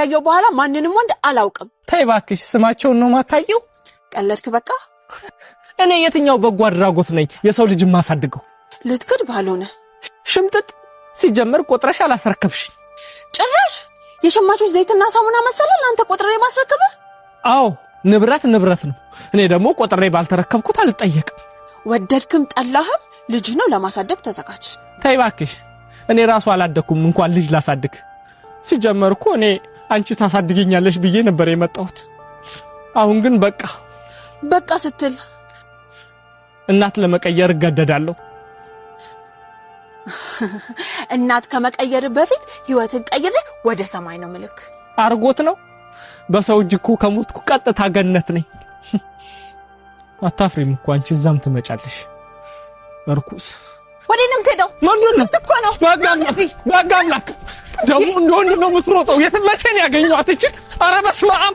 ያየው በኋላ ማንንም ወንድ አላውቅም። ተይ እባክሽ ስማቸውን ነው ማታየው? ቀለድክ በቃ። እኔ የትኛው በጎ አድራጎት ነኝ የሰው ልጅ ማሳድገው? ልትክድ ባልሆነ ሽምጥጥ ሲጀመር ቆጥረሽ አላስረከብሽ። ጭራሽ የሸማቾች ዘይትና ሳሙና መሰለል አንተ ቆጥሬ ማስረከበ? አዎ ንብረት ነው። እኔ ደግሞ ቆጥሬ ባልተረከብኩት አልጠየቅም። ወደድክም ጠላህም ልጅ ነው ለማሳደግ ተዘጋጅ። ተይ እባክሽ እኔ ራሱ አላደኩም እንኳን ልጅ ላሳድግ። ሲጀመር እኮ እኔ አንቺ ታሳድጊኛለሽ ብዬ ነበር የመጣሁት። አሁን ግን በቃ ስትል እናት ለመቀየር እገደዳለሁ። እናት ከመቀየር በፊት ህይወትን ቀይሬ ወደ ሰማይ ነው ምልክ። አርጎት ነው በሰው እጅ እኮ ከሞትኩ ቀጥታ ገነት ነኝ። አታፍሪም እኮ አንቺ እዛም ትመጫለሽ እርኩስ። ወዴንም ትሄደው ማንነው እኮ ነው ባጋምላክ ደግሞ እንደወንድ ነው የምትሮጠው። የትም መቼ ነው ያገኘኋት እቺ? ኧረ በስመ አብ